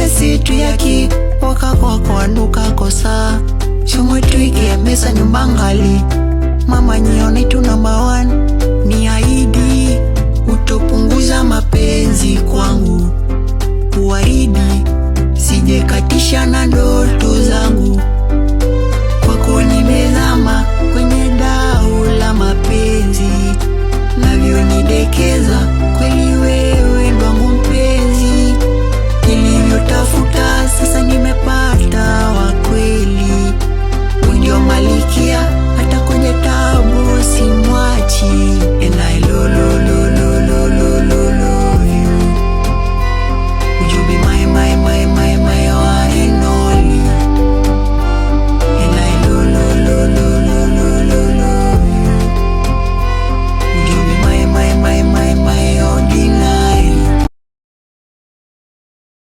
kesi tu yaki waka kwa nuka kosa chomwe tuike mesa nyumbangali mama nyione tu number 1 ni ahidi utopunguza mapenzi kwangu kuahidi sijekatisha na ndoto zangu kwako nimezama kwenye dau la mapenzi navyonidekeza